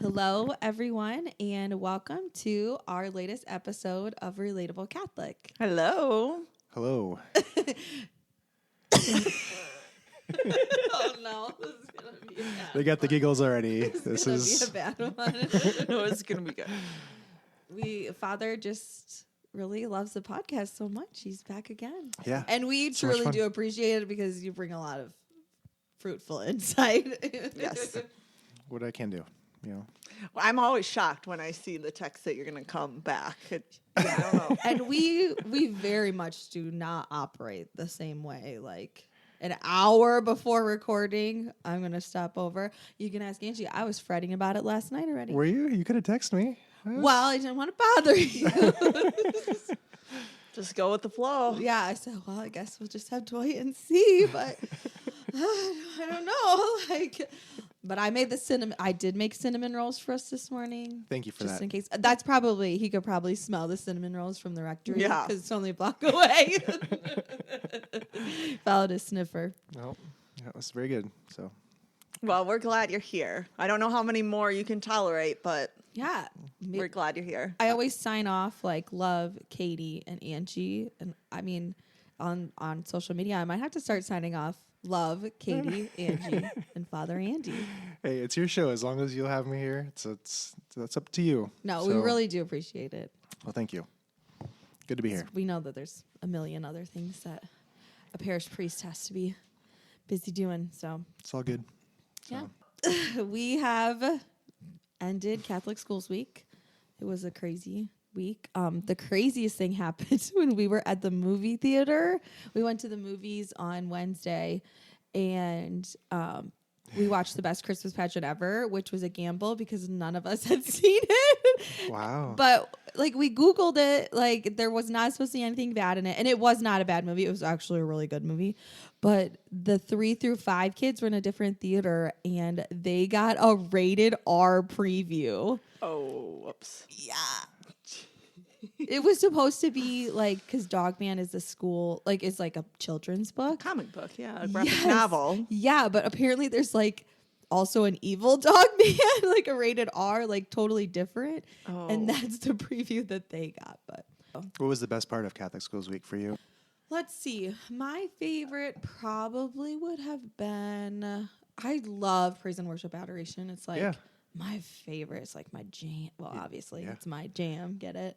Hello, everyone, and welcome to our latest episode of Relatable Catholic. Hello. Hello. Oh no, this is gonna be a bad They got the giggles already. This is gonna be a bad one. No, it's going to be good. Father just really loves the podcast so much. He's back again. Yeah. And we So much truly fun. do appreciate it because you bring a lot of fruitful insight. Yes. What I can do, you know. Well, I'm always shocked when I see the text that you're going to come back. I don't know. And we very much do not operate the same way. Like an hour before recording, I'm gonna stop over. You can ask Angie. I was fretting about it last night already. Were you? You could have texted me. Well, I didn't want to bother you. Just go with the flow. Yeah, I said, well, I guess we'll just have to wait and see. But I don't know. But I made the cinnamon. I did make cinnamon rolls for us this moring. Thank you for just that. in case. That's probably he could probably smell the cinnamon rolls from the rectory. Yeah. Because it's only a block away. Followed a sniffer. No, that was very good. So Well, we're glad you're here. I don't know how many more you can tolerate, but Yeah. we're glad you're here. I always sign off like love Katie and Angie, and I mean on social media I might have to start signing off love Katie, Angie, and Father Andy. hey, it's your show. As long as you'll have me here, that's up to you. No, So, we really do appreciate it. Well, thank you. Good to be here. We know that there's a million other things that a parish priest has to be busy doing. So It's all good. So, yeah, we have ended Catholic Schools Week. It was a crazy week. The craziest thing happened when we were at the movie theater. We went to the movies on Wednesday, and we watched The Best Christmas Pageant Ever, which was a gamble because none of us had seen it. Wow. But like we Googled it, like there was not supposed to be anything bad in it, and it was not a bad movie. It was actually a really good movie. But the 3 through 5 kids were in a different theater, and they got a rated R preview. Oh, whoops. Yeah. It was supposed to be like, because Dogman is a school, like it's like a children's book. Comic book, yeah. A graphic Yes. novel. Yeah, but apparently there's like also an evil Dogman, like a rated R, like totally different. Oh. And that's the preview that they got. But What was the best part of Catholic Schools Week for you? let's see. My favorite probably would have been, I love praise and worship adoration. It's like Yeah. my favorite. It's like my jam. Well, obviously yeah. it's my jam. Get it?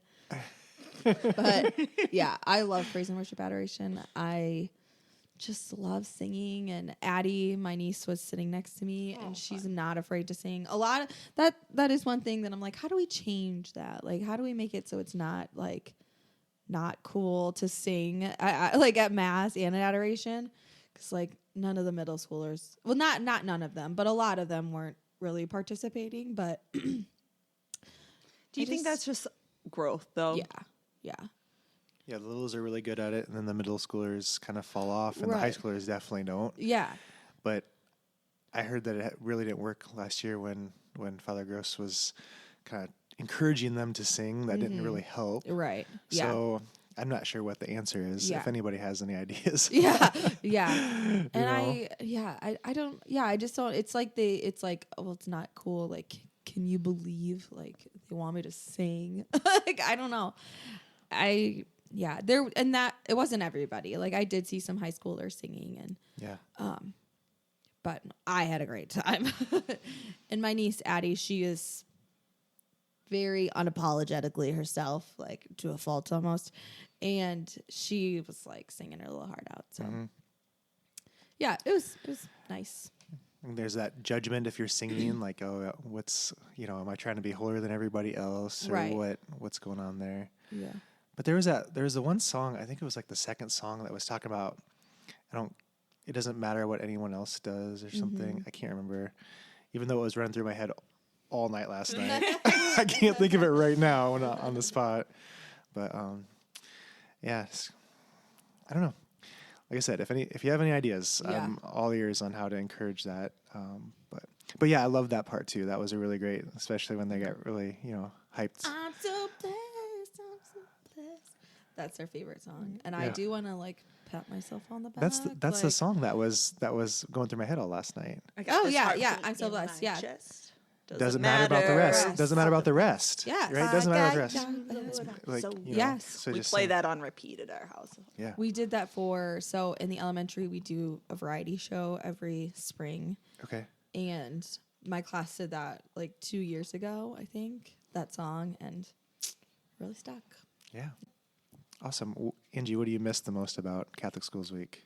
But yeah, I love praise and worship adoration. I just love singing, and Addie, my niece, was sitting next to me, and she's not afraid to sing. A lot of that is one thing that I'm like, how do we change that? Like, how do we make it so it's not like not cool to sing I like at mass and at adoration? Because like none of the middle schoolers, well, not none of them, but a lot of them weren't really participating. But Do you think that's just growth, though? yeah. Yeah, the littles are really good at it, and then the middle schoolers kind of fall off, and the high Right. schoolers definitely don't. Yeah. But I heard that it really didn't work last year when Father Gross was kind of encouraging them to sing. That didn't really help. Right. Yeah. So I'm not sure what the answer is. Yeah. If anybody has any ideas. Yeah. And know? I don't, I just don't, it's like, well, it's not cool. Like, can you believe, like, they want me to sing? Like, I don't know. It wasn't everybody. Like, I did see some high schoolers singing, and, Yeah. but I had a great time. And my niece, Addie, she is very unapologetically herself, like to a fault almost. And she was like singing her little heart out. So yeah, it was nice. And there's that judgment if you're singing, like, oh, what's, am I trying to be holier than everybody else, or Right. what's going on there? Yeah. But there was the one song, I think it was like the second song, that was talking about, it doesn't matter what anyone else does or something. I can't remember, even though it was running through my head all night last night. I can't think of it right now on the spot. But yeah, I don't know. Like I said, if you have any ideas, Yeah. I'm all ears on how to encourage that. But yeah, I love that part too. That was a really great, especially when they got really hyped. I'm so blessed. I'm so blessed. That's their favorite song, and I Yeah. do want to like pat myself on the back. That's the song that was going through my head all last night. I got Oh, this yeah, heart yeah, beat I'm so in blessed, my yeah. chest. doesn't matter about the rest. Yes. Doesn't matter about the rest. Yes. Right? Doesn't matter about the Yeah. rest. Like, So you know, yes. so we just play sing. that on repeat at our house. Yeah. We did that so in the elementary, we do a variety show every spring. Okay. And my class did that like 2 years ago, I think, that song, and really stuck. Yeah. Awesome. Angie, what do you miss the most about Catholic Schools Week?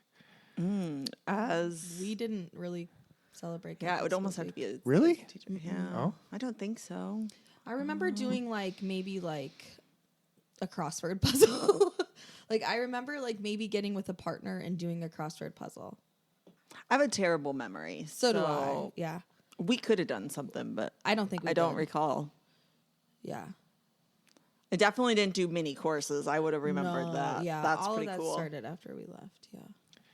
As We didn't really celebrate. yeah, it would Catholic almost Schools have to Week. be a Really? teacher. Yeah. Oh. I don't think so. I remember doing maybe a crossword puzzle. Like I remember maybe getting with a partner and doing a crossword puzzle. I have a terrible memory. So do I. Yeah. We could have done something, but I don't think we I don't did. recall. Yeah. I definitely didn't do mini courses. I would have remembered No, that. Yeah. That's all pretty of that cool. started after we left. Yeah.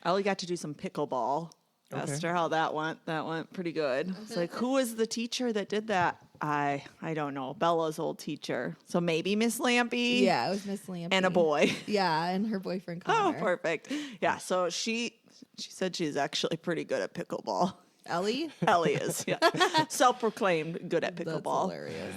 I only got to do some pickleball. Okay. Asked her how that went. That went pretty good. It's like, who was the teacher that did that? I don't know. Bella's old teacher. So maybe Miss Lampy. Yeah, it was Miss Lampy. And a boy. Yeah, and her boyfriend Oh, Connor. perfect. Yeah. So she said she's actually pretty good at pickleball. Ellie? Ellie is, yeah. Self-proclaimed good at That's pickleball. hilarious.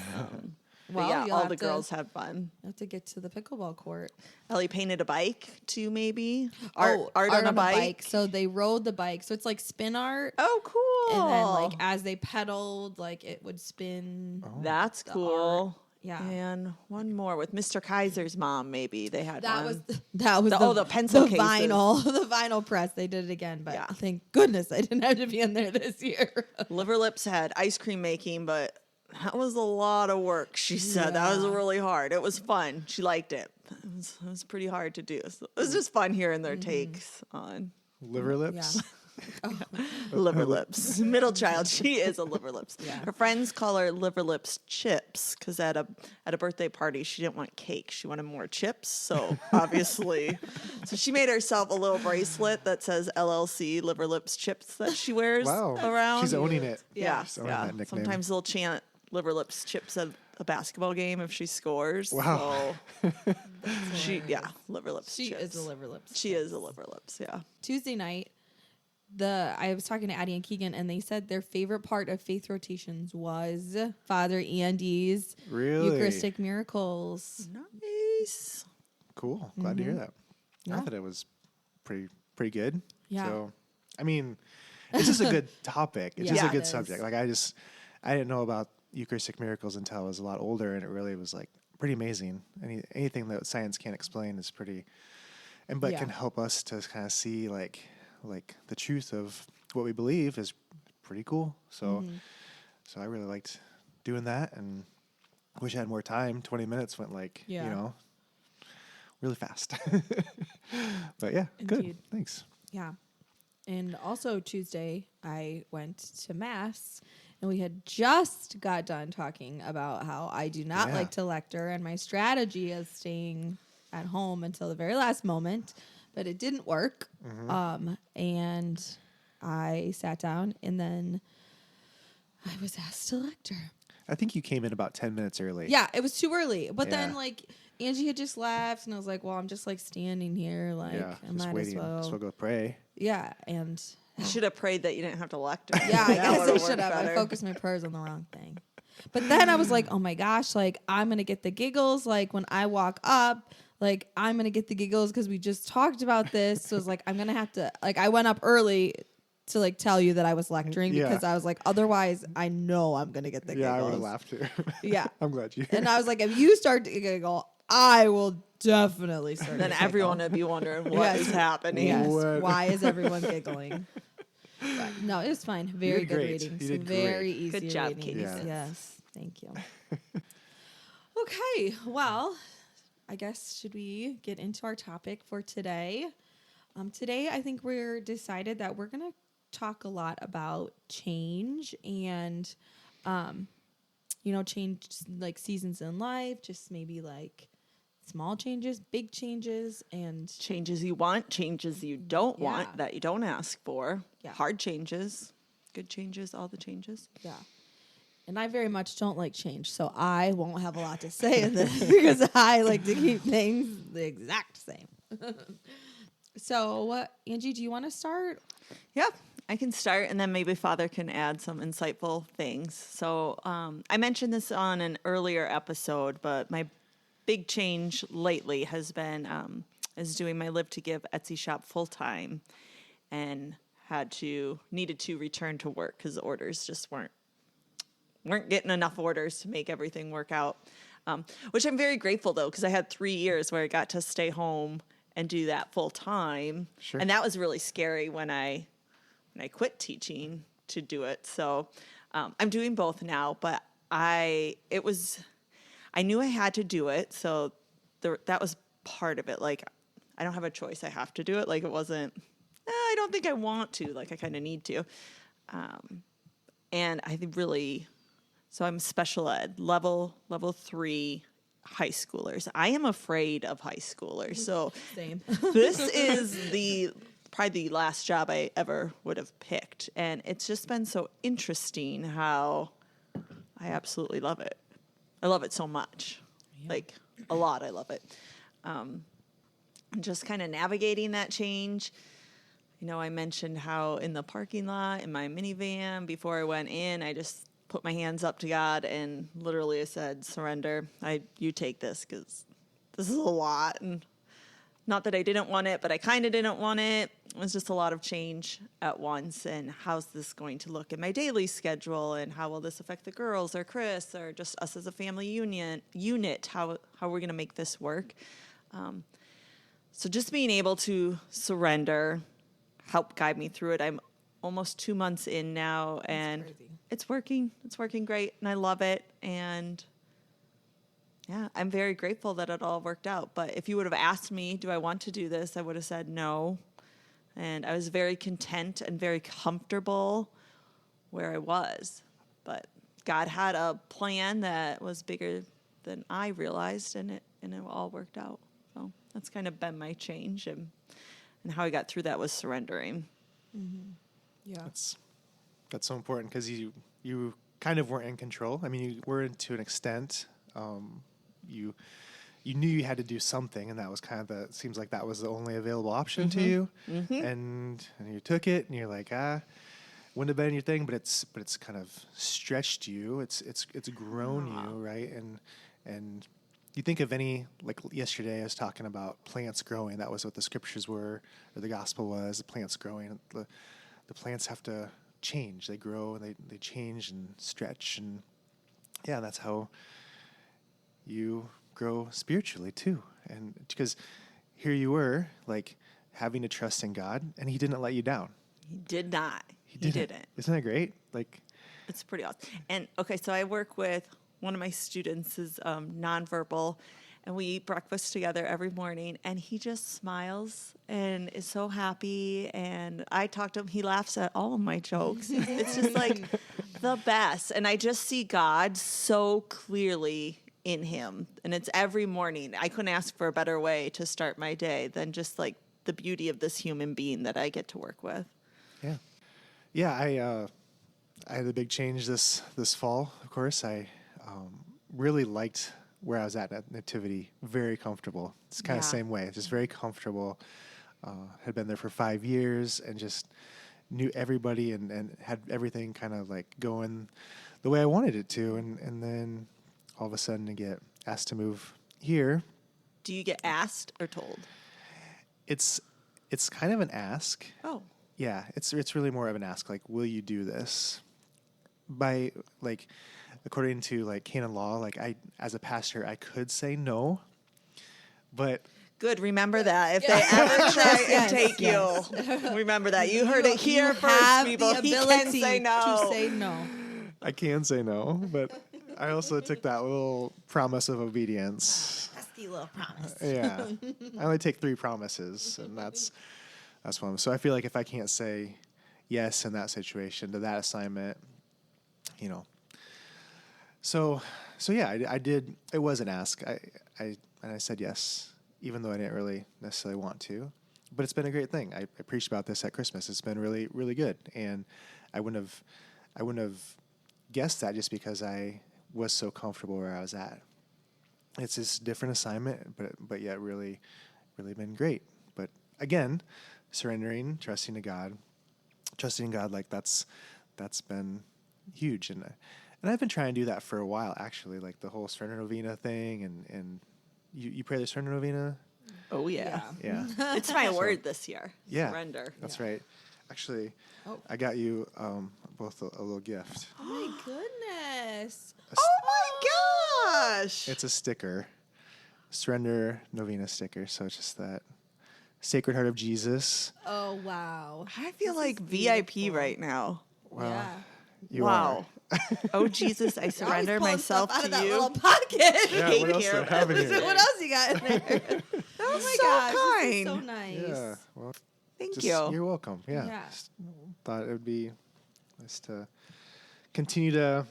But Well, yeah, you'll all have the to- girls had fun. have to get to the pickleball court. Ellie painted a bike too, maybe. Art on a the bike. So they rode the bike. So it's like spin art. Oh, cool. And then as they pedaled, it would spin. Oh. That's the cool. art. Yeah. And one more with Mr. Kaiser's mom. Maybe they had That one. was the pencil the cases. vinyl the vinyl press. They did it again, but Yeah. thank goodness I didn't have to be in there this year. Liver Lips had ice cream making, but that was a lot of work. She said that was Yeah. really hard. It was fun. She liked it. It was pretty hard to do. So it was just fun hearing their takes on Liver lips? Yeah. Liver Lips. Middle child, she is a Liver Lips. Yeah. Her friends call her Liver Lips Chips because at a birthday party she didn't want cake. She wanted more chips. So obviously, so she made herself a little bracelet that says LLC Liver Lips Chips that she wears Wow. around. She's owning it. Yeah, She's owning yeah. that nickname. Sometimes they'll chant Liver Lips Chips at a basketball game if she scores. Wow. So Liver Lips She Chips. is a liver lips. She is a Liver Lips, yeah. Tuesday night, I was talking to Addie and Keegan, and they said their favorite part of Faith Rotations was Father Andy's Really? Eucharistic miracles. Nice. Cool. Glad to hear that. Yeah. I thought it was pretty good. Yeah. So, I mean, it's just a good topic. It's just Yeah, a good it subject. is. I didn't know about Eucharistic miracles until I was a lot older, and it really was pretty amazing. Anything that science can't explain is pretty, but Yeah. can help us to kind of see like the truth of what we believe is pretty cool. So, so I really liked doing that, and wish I had more time. 20 minutes went really fast. But yeah, good. Indeed. Thanks. Yeah. And also Tuesday, I went to Mass, and we had just got done talking about how I do not Yeah. like to lecture, and my strategy is staying at home until the very last moment, but it didn't work. And I sat down, and then I was asked to lecture. I think you came in about 10 minutes early. Yeah, it was too early. But then Yeah. Angie had just left, and I was like, well, I'm just standing here, Yeah, I just might waiting. as well. Just go pray. Yeah, and You should have prayed that you didn't have to lecture. yeah, I That guess I would've should worked have. I better. focused my prayers on the wrong thing. But then I was like, oh my gosh, I'm going to get the giggles. When I walk up, I'm going to get the giggles because we just talked about this. So it's I'm going to have to, I went up early to tell you that I was lecturing Yeah. because I was otherwise I know I'm going to get the Yeah, I giggles. would have laughed too. Yeah. I'm glad you. And I was like, if you start to giggle, I will definitely start Then to giggle. everyone would be wondering what is Yes. happening. Yes. What? Why is everyone giggling? But no, it was fine. Very did good great. readings. You did Very great. easy Good job, readings. Katie. Yeah. Yes. Thank you. Okay. Well, I guess should we get into our topic for today? Today, I think we're decided that we're going to talk a lot about change and, change seasons in life, just maybe small changes, big changes, and Changes you want, changes you don't Yeah. want, that you don't ask for. Yeah. Hard changes, good changes, all the changes. yeah. And I very much don't like change, so I won't have a lot to say in this because I like to keep things the exact same. So, Angie, do you want to start? Yeah. I can start, and then maybe Father can add some insightful things. So I mentioned this on an earlier episode, but my big change lately has been is doing my Live to Give Etsy shop full time, and needed to return to work because the orders just weren't getting enough orders to make everything work out. Which I'm very grateful though, because I had 3 years where I got to stay home and do that full time, Sure. and that was really scary when I quit teaching to do it. So I'm doing both now, but I knew I had to do it. So that was part of it. Like, I don't have a choice. I have to do it. Like, it wasn't, I don't think I want to, like I kind of need to. And so I'm special ed, level 3 high schoolers. I am afraid of high schoolers. So Same. this is probably the last job I ever would have picked. And it's just been so interesting how I absolutely love it. I love it so much. Yeah. Like, a lot. I love it. Just kind of navigating that change. I mentioned how in the parking lot in my minivan before I went in, I just put my hands up to God and literally I said, surrender. You take this because this is a lot. And not that I didn't want it, but I kind of didn't want it. It was just a lot of change at once. And how's this going to look in my daily schedule? And how will this affect the girls or Chris or just us as a family unit? How are we going to make this work? So just being able to surrender helped guide me through it. I'm almost 2 months in now, and it's working. It's working great, and I love it. And yeah, I'm very grateful that it all worked out. But if you would have asked me, do I want to do this, I would have said no. And I was very content and very comfortable where I was. But God had a plan that was bigger than I realized, and it all worked out. So that's kind of been my change, and how I got through that was surrendering. Mm-hmm. Yeah, that's so important because you kind of weren't in control. I mean, you were to an extent. You knew you had to do something, and that was kind of seems like that was the only available option to you. Mm-hmm. And you took it, and you're like, wouldn't have been your thing, but it's kind of stretched you. It's grown you, right? And you think of any, like yesterday I was talking about plants growing. That was what the scriptures were, or the gospel was, the plants growing. The plants have to change. They grow and they change and stretch. And yeah, that's how you grow spiritually too. And because here you were, like, having to trust in God, and he didn't let you down. He did not. He didn't. Isn't that great? Like, it's pretty awesome. And okay, so I work with one of my students is nonverbal, and we eat breakfast together every morning, and he just smiles and is so happy. And I talk to him, he laughs at all of my jokes. It's just like the best. And I just see God so clearly in him. And it's every morning. I couldn't ask for a better way to start my day than just like the beauty of this human being that I get to work with. Yeah. Yeah, I had a big change this fall, of course. I really liked where I was at Nativity. Very comfortable. It's kind of the same way. Just very comfortable. Had been there for 5 years and just knew everybody and had everything kind of like going the way I wanted it to. And then all of a sudden to get asked to move here. Do you get asked or told? It's kind of an ask. Oh. Yeah, it's really more of an ask. Like, will you do this? By like, according to like canon law, like I, as a pastor, I could say no, but good. Remember that if they ever try and take you, remember that you heard it here first, people. The he ability can say no. to say no. I can say no, but I also took that little promise of obedience. Pesky little promise. Yeah, I only take 3 promises, and that's one. So I feel like if I can't say yes in that situation to that assignment, you know. So yeah, I did. It was an ask. I said yes, even though I didn't really necessarily want to. But it's been a great thing. I preached about this at Christmas. It's been really, really good, and I wouldn't have guessed that just because I was so comfortable where I was at. It's this different assignment, but yet really, really been great. But again, surrendering, trusting to God, trusting in God, like that's been huge. And I've been trying to do that for a while, actually, like the whole surrender novena thing. And you pray the surrender novena? Oh, yeah. Yeah. It's my word this year. Yeah. Surrender. That's right. Actually, Oh. I got you both a little gift. Oh my goodness. Oh, my gosh. It's a sticker, surrender novena sticker. So it's just that Sacred Heart of Jesus. Oh wow. I feel This like is VIP beautiful. right now. Well, Yeah. you Wow. are. Oh, Jesus, I You're always surrender pulling myself stuff out to of that you. little pocket. Yeah, Cake what else here. do I have in here? What else you got in there? Oh my so gosh, this is kind. so nice. Yeah. Well, Thank just, you. You're welcome. Yeah. Yeah. Just thought it would be nice to continue to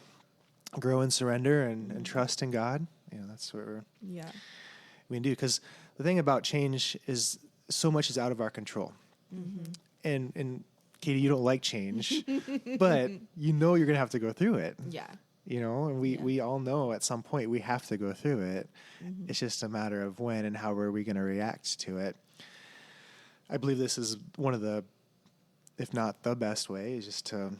grow in surrender and trust in God. You know, that's what Yeah. we can do. Because the thing about change is so much is out of our control. And Katie, you don't like change, but you know you're going to have to go through it. Yeah. You know, and we all know at some point we have to go through it. It's just a matter of when and how are we going to react to it. I believe this is one of the, if not the best way, is just to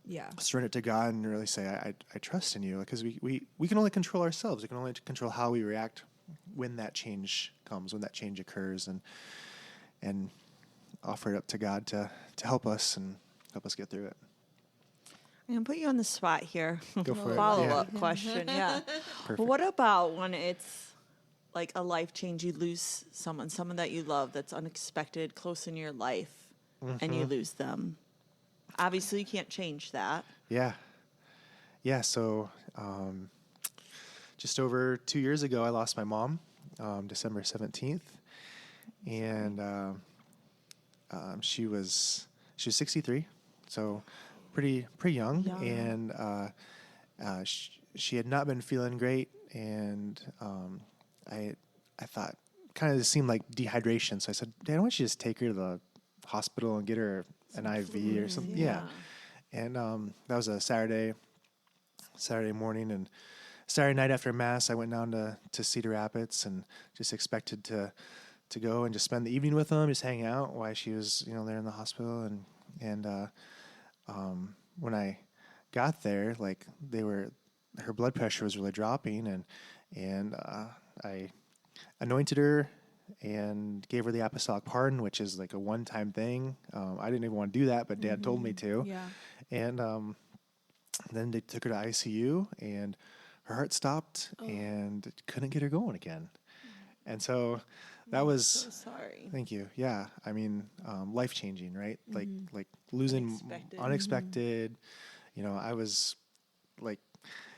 Yeah. surrender to God and really say, I trust in you. Because we can only control ourselves. We can only control how we react when that change comes, when that change occurs, and offer it up to God to help us and help us get through it. I'm going to put you on the spot here. Go for it. Follow-up question, yeah. Perfect. Well, what about when it's like a life change, you lose someone that you love that's unexpected, close in your life, and you lose them? Obviously, you can't change that. Yeah. Yeah, so just over 2 years ago, I lost my mom, December 17th. And she was 63, so pretty young. And she had not been feeling great. And I thought, kind of seemed like dehydration. So I said, Dad, why don't you just take her to the hospital and get her an IV or something? Yeah. And that was a Saturday morning, and Saturday night after Mass, I went down to Cedar Rapids and just expected to go and just spend the evening with them, just hang out while she was, there in the hospital. And when I got there, like her blood pressure was really dropping, and I anointed her and gave her the apostolic pardon, which is like a one-time thing. I didn't even want to do that, but Dad told me to. Yeah. And then they took her to ICU, and her heart stopped and couldn't get her going again. And so that was, So sorry. thank you. Yeah. I mean, life-changing, right? Like losing unexpected. I was like,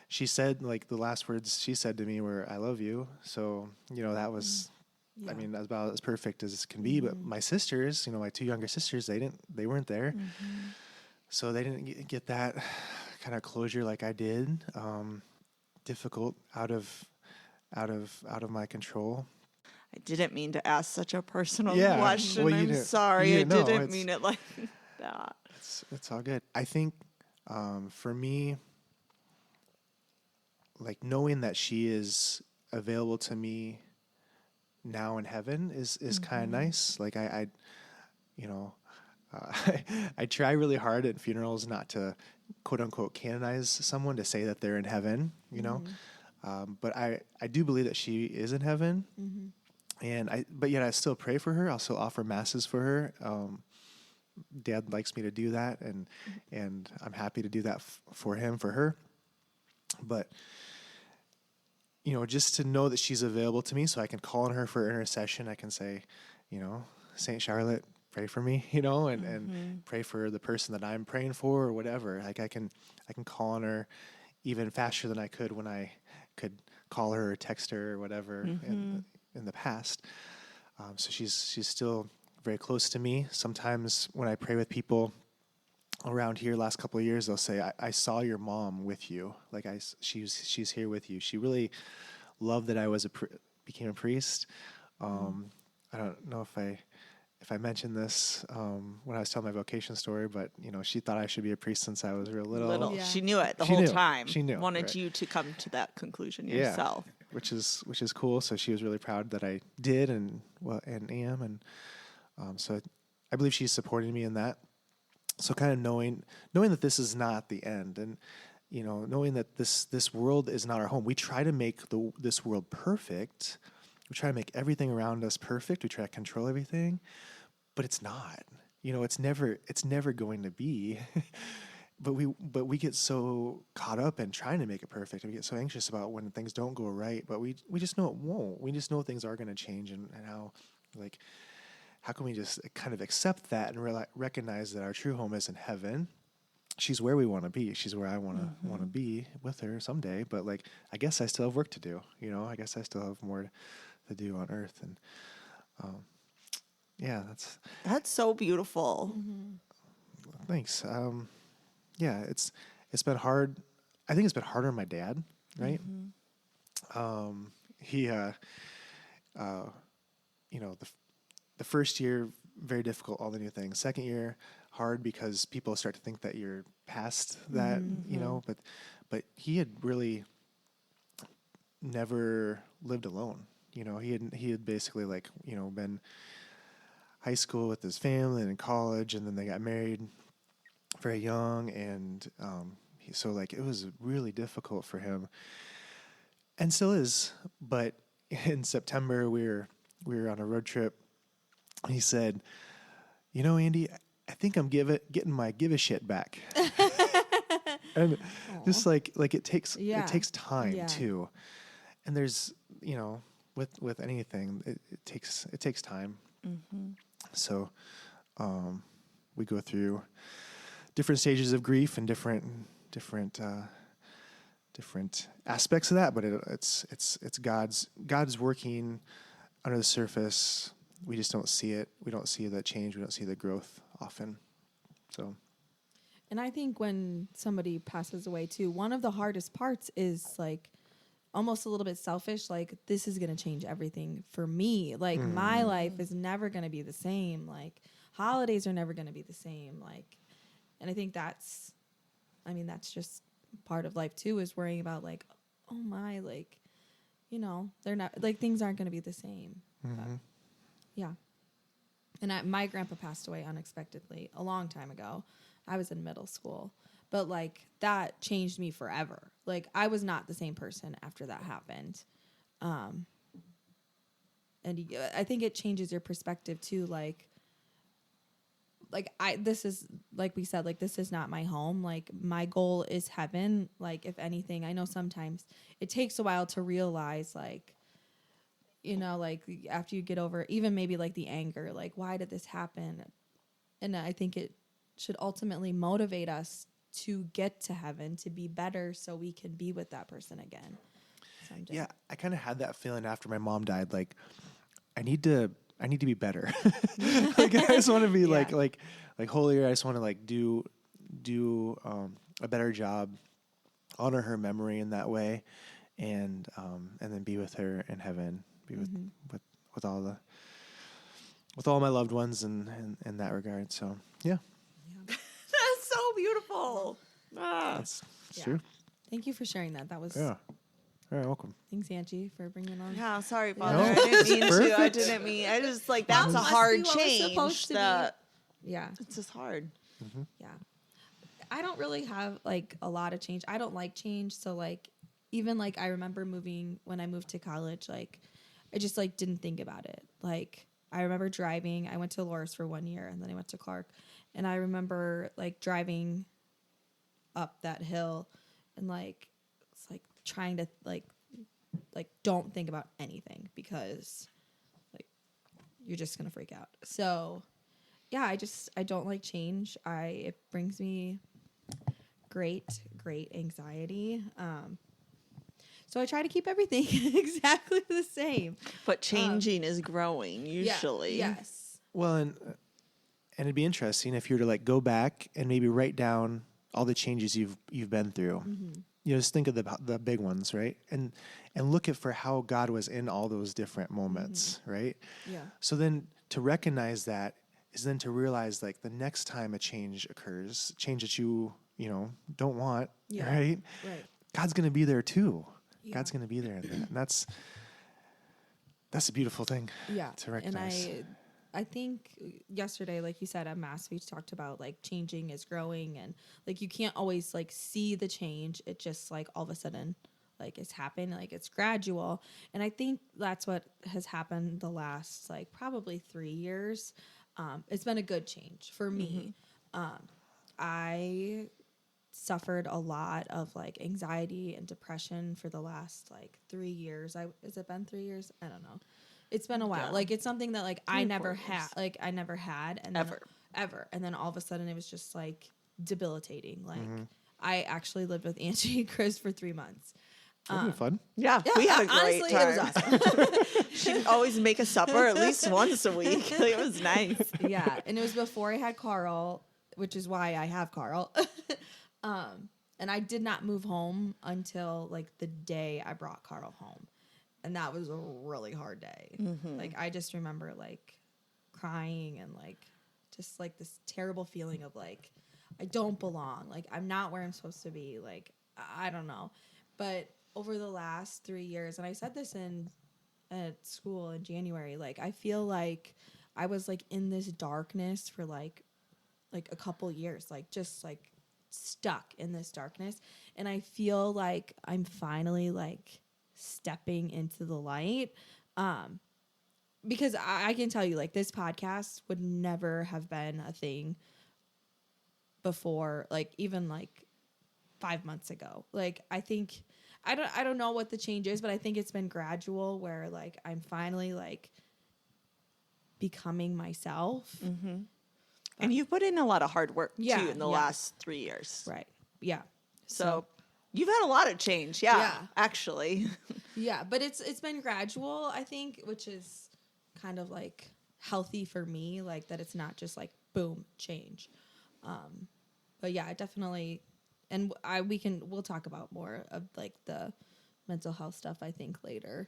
she said, like, the last words she said to me were, "I love you." So, that was, Yeah. I mean, that's about as perfect as it can be. But my sisters, my two younger sisters, they weren't there. So they didn't get that kind of closure like I did. Difficult, out of my control. I didn't mean to ask such a personal Yeah, question. well, you I'm didn't- sorry. you I didn't know. didn't It's- mean it like that. It's all good. I think for me, like knowing that she is available to me now in heaven is kind of nice. Like I I try really hard at funerals not to quote unquote canonize someone, to say that they're in heaven, but I do believe that she is in heaven. But yet I still pray for her. I'll still offer masses for her. Dad likes me to do that, and I'm happy to do that for him, for her. But just to know that she's available to me, so I can call on her for intercession. I can say, Saint Charlotte, pray for me, and pray for the person that I'm praying for, or whatever. Like I can call on her even faster than I could when I could call her or text her or whatever in the past. So she's still very close to me. Sometimes when I pray with people around here last couple of years, they'll say, I saw your mom with you. Like she's here with you. She really loved that I became a priest. I don't know if I mentioned this when I was telling my vocation story, but she thought I should be a priest since I was real little. Yeah. She knew it the She whole knew. time. She knew, Wanted right. you to come to that conclusion Yeah. yourself. Which is cool. So she was really proud that I did and am, and so I believe she's supporting me in that. So kind of knowing that this is not the end, and knowing that this world is not our home. We try to make this world perfect. We try to make everything around us perfect. We try to control everything, but it's not. It's never going to be. But we get so caught up in trying to make it perfect, and we get so anxious about when things don't go right. But we just know it won't. We just know things are going to change, and how can we just kind of accept that and recognize that our true home is in heaven? She's where we want to be. She's where I want to be with her someday. But I guess I still have work to do. I guess I still have more to do on earth. And yeah, that's so beautiful. Thanks. Yeah, it's been hard. I think it's been harder on my dad, right? He, the first year, very difficult, all the new things. Second year, hard because people start to think that you're past that, but he had really never lived alone. He had basically been high school with his family and in college, and then they got married very young, and so it was really difficult for him, and still is. But in September, we were on a road trip. He said, Andy, I think I'm getting my give a shit back. And just it takes time too. And there's, with anything, it takes time. So, we go through different stages of grief and different aspects of that, but it's God's working under the surface. We just don't see it. We don't see the change. We don't see the growth often. So, and I think when somebody passes away too, one of the hardest parts is almost a little bit selfish. This is going to change everything for me. My life is never going to be the same. Holidays are never going to be the same. And I think that's just part of life too, is worrying about oh my, they're not, things aren't going to be the same. Yeah. And my grandpa passed away unexpectedly a long time ago. I was in middle school, but that changed me forever. I was not the same person after that happened. And I think it changes your perspective too. This is, we said, this is not my home. My goal is heaven. If anything, I know sometimes it takes a while to realize, after you get over even maybe the anger, why did this happen? And I think it should ultimately motivate us to get to heaven, to be better so we can be with that person again someday. Yeah, I kind of had that feeling after my mom died. I need to be better. I just want to be holier. I just want to do a better job, honor her memory in that way, and then be with her in heaven, be with all my loved ones in that regard. So yeah. That's so beautiful. That's true. Thank you for sharing that. That was All right, welcome. Thanks, Angie, for bringing on. Yeah, sorry, Father. No, I didn't mean perfect. to. I didn't mean. I just that's a hard change. Yeah, it's just hard. Yeah, I don't really have a lot of change. I don't like change, so even I remember when I moved to college. I just didn't think about it. I remember driving. I went to Loras for 1 year, and then I went to Clark, and I remember driving up that hill, and it's trying to don't think about anything because you're just gonna freak out. So yeah, I don't like change. It brings me great anxiety. So I try to keep everything exactly the same. But changing is growing usually. Yeah, yes. Well, and it'd be interesting if you were to go back and maybe write down all the changes you've been through. Just think of the big ones, right? And look at for how God was in all those different moments, right? Yeah. So then to recognize that is then to realize the next time a change occurs, change that you don't want, right? Right. God's going to be there too. Yeah. God's going to be there in that. And that's a beautiful thing to recognize. And I think yesterday, like you said, at Mass, we talked about like changing is growing, and like you can't always like see the change. It just like all of a sudden like it's happened, like it's gradual. And I think that's what has happened the last like probably 3 years. It's been a good change for me. I suffered a lot of like anxiety and depression for the last like 3 years. Has it been 3 years? I don't know. It's been a while. Yeah. Like it's something that like 3 I or never 4 had. years. Like I never had, and then, Ever. ever. And then all of a sudden, it was just like debilitating. Like I actually lived with Angie and Chris for 3 months. That'd be fun. Yeah, we had a great honestly, time. it was awesome. She'd always make a supper at least once a week. Like, it was nice. Yeah, and it was before I had Carl, which is why I have Carl. And I did not move home until like the day I brought Carl home. And that was a really hard day. Like I just remember like crying and like just like this terrible feeling of like I don't belong. Like I'm not where I'm supposed to be. Like I don't know. But over the last 3 years, and I said this at school in January, like I feel like I was like in this darkness for like a couple years, like just like stuck in this darkness. And I feel like I'm finally like stepping into the light. Because I can tell you like this podcast would never have been a thing before, like even like 5 months ago. Like I think I don't know what the change is, but I think it's been gradual where like I'm finally like becoming myself. And you've put in a lot of hard work Yeah, too in the yeah. last 3 years. Right. Yeah. So you've had a lot of change. Yeah. Actually. Yeah, but it's been gradual, I think, which is kind of like healthy for me, like that it's not just like boom, change. But yeah, it definitely, and we'll talk about more of like the mental health stuff I think later.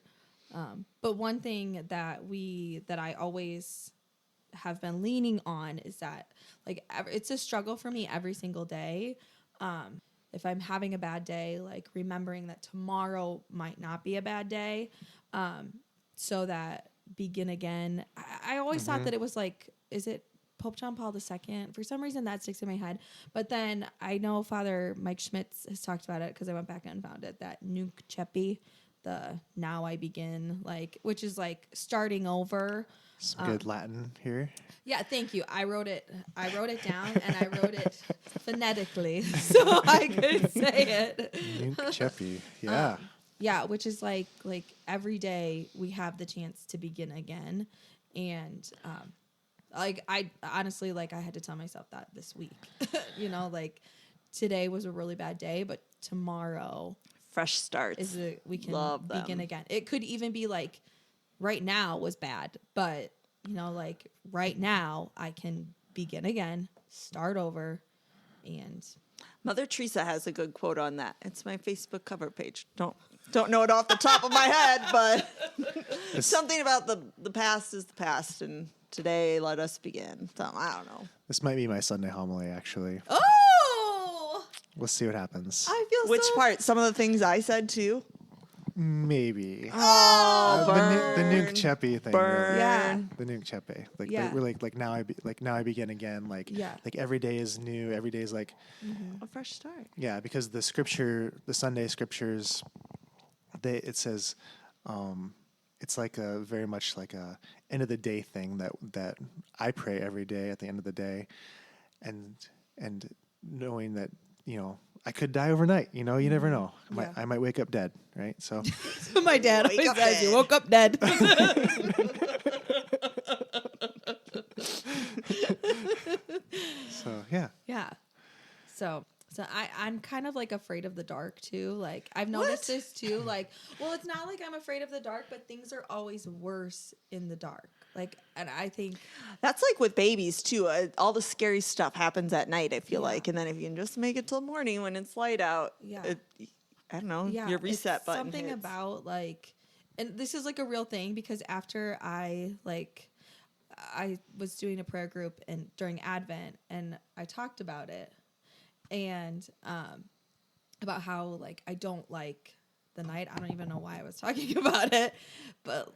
But one thing that I always have been leaning on is that like it's a struggle for me every single day. If I'm having a bad day, like remembering that tomorrow might not be a bad day, so that begin again. I always thought that it was like, is it Pope John Paul II? For some reason that sticks in my head. But then I know Father Mike Schmitz has talked about it because I went back and found it, that Nunc Cepi, the now I begin, like, which is like starting over. Some good Latin here. Yeah, thank you. I wrote it down and I wrote it phonetically so I could say it. Nunc Cepi. Yeah. Yeah, which is like every day we have the chance to begin again. And like I honestly, like I had to tell myself that this week. You know, like today was a really bad day, but tomorrow Fresh starts. we can Love them. begin again. It could even be like right now was bad, but you know, like right now I can begin again, start over. And Mother Teresa has a good quote on that. It's my Facebook cover page. Don't know it off the top of my head, but something about the past is the past, and today let us begin. So I don't know. This might be my Sunday homily, actually. oh, We'll see what happens. I feel Which so part? Some of the things I said too. Maybe. Oh, The Nunc Cepi thing. burn. Yeah. The Nunc Cepi. Like Yeah. we're like now I begin again. Like Yeah. like every day is new. Every day is like A fresh start. yeah, because the Sunday scriptures, it says, it's like a very much like a end of the day thing that I pray every day at the end of the day, and knowing that I could die overnight. You never know. Yeah. I might wake up dead. Right. So my dad Wake always up says you dead. woke up dead. so yeah. Yeah. So I'm kind of like afraid of the dark too. Like I've noticed this too. Like, well, it's not like I'm afraid of the dark, but things are always worse in the dark. Like, and I think That's like with babies too. All the scary stuff happens at night, I feel Yeah. like. And then if you can just make it till morning when it's light out, Yeah. I don't know, yeah, your reset it's button something hits. about like, and this is like a real thing because after I was doing a prayer group and during Advent and I talked about it and about how like I don't like the night. I don't even know why I was talking about it, but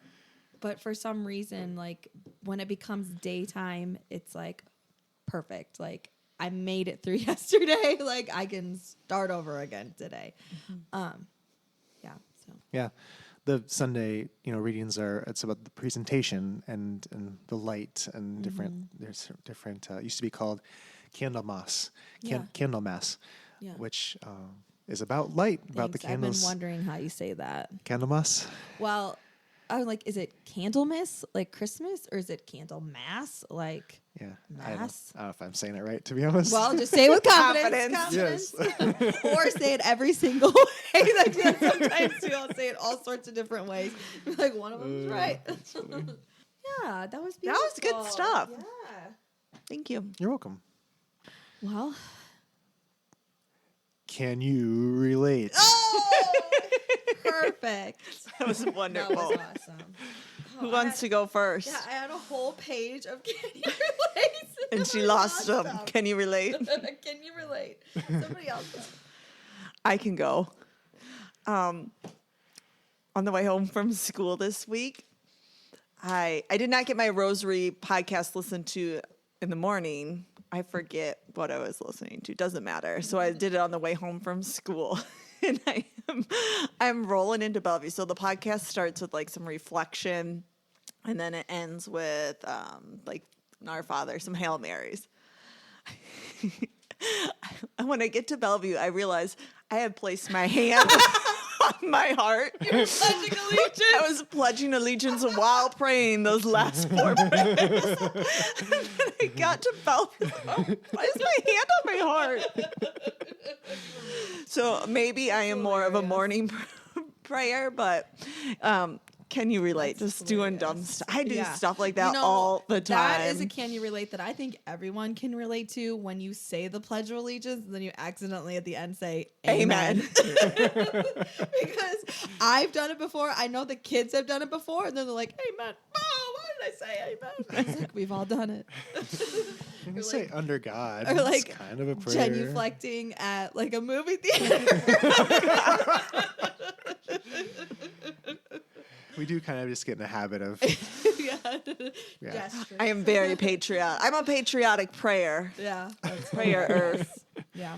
but for some reason, like when it becomes daytime, it's like perfect. Like I made it through yesterday. Like I can start over again today. Yeah. So Yeah. The Sunday, readings it's about the presentation and the light and there's different, used to be called Candlemas, Candlemas, which is about light, about the candles. I've been wondering how you say that. Candlemas? Well, I was like, is it Candlemas, like Christmas, or is it Candlemas, like Mass? I don't know if I'm saying it right, to be honest. Well, just say it with confidence. Yes. Or say it every single way. Like sometimes we all say it all sorts of different ways. Like one of them's right. Yeah, that was beautiful. That was good stuff. Yeah. Thank you. You're welcome. Well, can you relate? oh, perfect. That was wonderful. That was awesome. Who wants to go first? Yeah, I had a whole page of can you relate? And she lost them. Can you relate? Can you relate? Somebody else. I can go. On the way home from school this week, I did not get my Rosary podcast listened to in the morning. I forget what I was listening to. Doesn't matter. So I did it on the way home from school. And I'm rolling into Bellevue. So the podcast starts with like some reflection, and then it ends with like Our Father, some Hail Marys. When I get to Bellevue, I realize I had placed my hand on my heart. You were pledging allegiance. I was pledging allegiance while praying those last 4 prayers. And then I got to Bellevue. Why is my hand on my heart? So maybe I am more of a morning prayer, but can you relate? That's Just doing dumb hilarious. stuff. I do Yeah. stuff like that all the time. That is a can you relate that I think everyone can relate to when you say the Pledge of Allegiance and then you accidentally at the end say Amen. Because I've done it before. I know the kids have done it before, and then they're like, Amen. Oh, why did I say Amen? It's like, we've all done it. You can say under God. Or like it's kind of a prayer. genuflecting at like a movie theater. We do kind of just get in the habit of. Yeah. Yeah. I am very patriotic. I'm a patriotic prayer. Yeah. That's Prayer Earth. Yeah.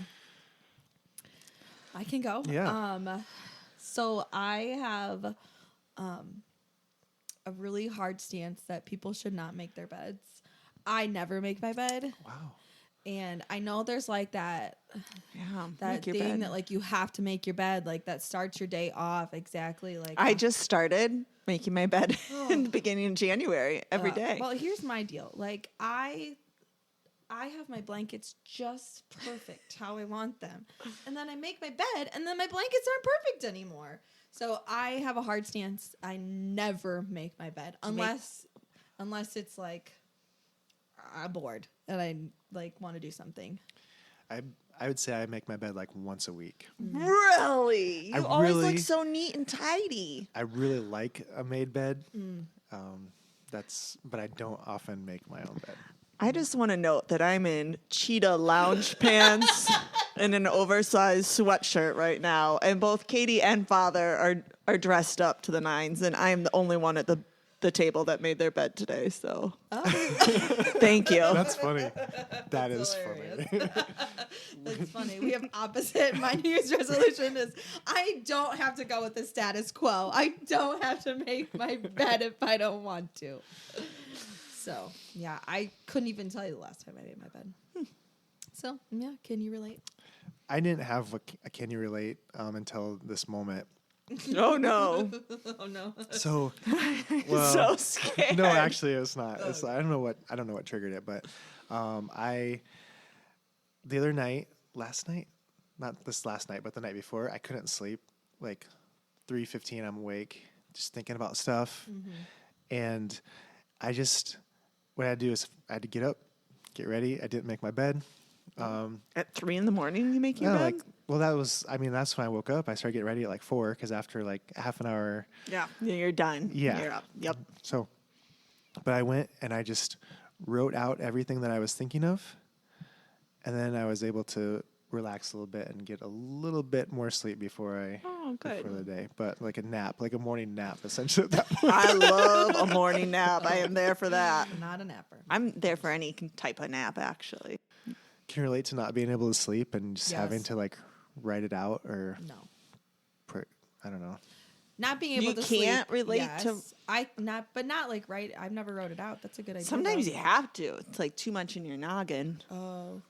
I can go. Yeah. So I have a really hard stance that people should not make their beds. I never make my bed. Wow. And I know there's like that Make your thing bed. that like you have to make your bed, like that starts your day off exactly like I just started making my bed in the beginning of January every day. Well, here's my deal. Like I have my blankets just perfect how I want them. And then I make my bed and then my blankets aren't perfect anymore. So I have a hard stance. I never make my bed unless it's like I'm bored and I like want to do something. I would say I make my bed like once a week. Really? You always really- look so neat and tidy. I really like a made bed. But I don't often make my own bed. I just want to note that I'm in cheetah lounge pants and an oversized sweatshirt right now. And both Katie and Father are dressed up to the nines. And I'm the only one at the table that made their bed today. So thank you. That's funny. That is hilarious. funny. That's funny. We have opposite. My New Year's resolution is I don't have to go with the status quo. I don't have to make my bed if I don't want to. So, yeah, I couldn't even tell you the last time I made my bed. So, yeah, can you relate? I didn't have a can you relate until this moment. Oh, no. Oh, no. So, So scared. no, actually, it's not. It's, I don't know what triggered it, but the other night, not this last night, but the night before, I couldn't sleep. Like 3:15, I'm awake, just thinking about stuff, and what I had to do is I had to get up, get ready. I didn't make my bed. At 3 a.m, you make your bed? That's when I woke up. I started getting ready at like 4 because after like half an hour. Yeah, you're done. Yeah. You're up. Yep. So, but I went and I just wrote out everything that I was thinking of. And then I was able to relax a little bit and get a little bit more sleep before I Oh, good. for the day. But like a nap, like a morning nap, essentially at that point. I love a morning nap. I am there for that. Not a napper. I'm there for any type of nap, actually. Can you relate to not being able to sleep and just having Yes. to like write it out or No. I don't know. Not being able You to sleep. can't relate to- yes. not like right. I've never wrote it out. That's a good idea. Sometimes though. you have to. It's like too much in your noggin. Oh,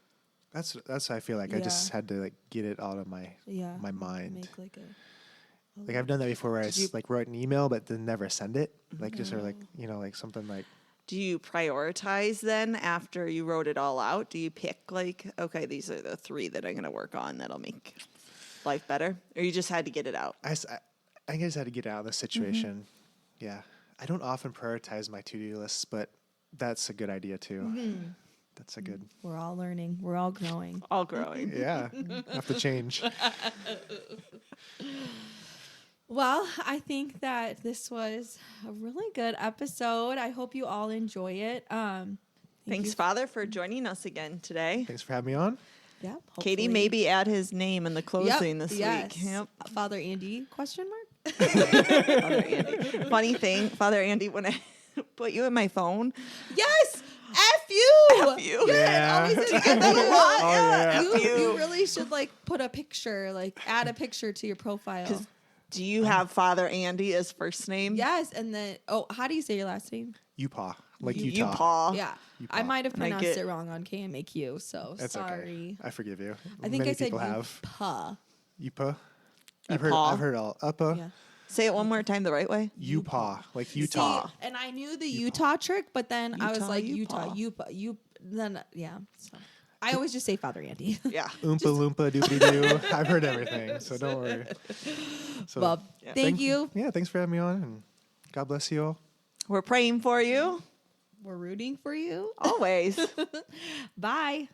That's what I feel like. I just had to like get it out of my yeah. my mind. Make like a. Like I've done that before where I Did you- like wrote an email but then never send it. Like just or like like something like Do you prioritize then after you wrote it all out? Do you pick like, okay, these are the 3 that I'm going to work on that'll make life better? Or you just had to get it out? I think I just had to get out of the situation. Yeah. I don't often prioritize my to-do lists, but that's a good idea too. That's a good. We're all learning. We're all growing. All growing. Yeah. Have to change. Well, I think that this was a really good episode. I hope you all enjoy it. Thanks, Father, for joining us again today. Thanks for having me on. Yeah. Katie, hopefully- maybe add his name in the closing this yes. week. Yep. Father Andy? Question mark? Father Andy. Funny thing, Father Andy, when I put you in my phone, Yes. F you. F you. Yeah. Always I get that a lot. Oh, yeah. yeah. F You really should like put a picture, like add a picture to your profile. Do you have Father Andy as first name? Yes, and then how do you say your last name? Utah. Like You Utah. paw. Yeah, Utah. I might have And I pronounced get- it wrong on KMAQ, so That's sorry. okay. I forgive you. I think Many I said people have. Upa. Upa. Upa. I've heard all. Uppa. Yeah. Say it one more time the right way. Utah. Like Utah. See, and I knew the Utah trick, but then I was Utah, like Utah. Then yeah. So I always just say Father Andy. Yeah. Oompa loompa doopy doo. I've heard everything, so don't worry. So Well, Yeah. thank you. Yeah, thanks for having me on, and God bless you all. We're praying for you We're rooting for you. always. Bye.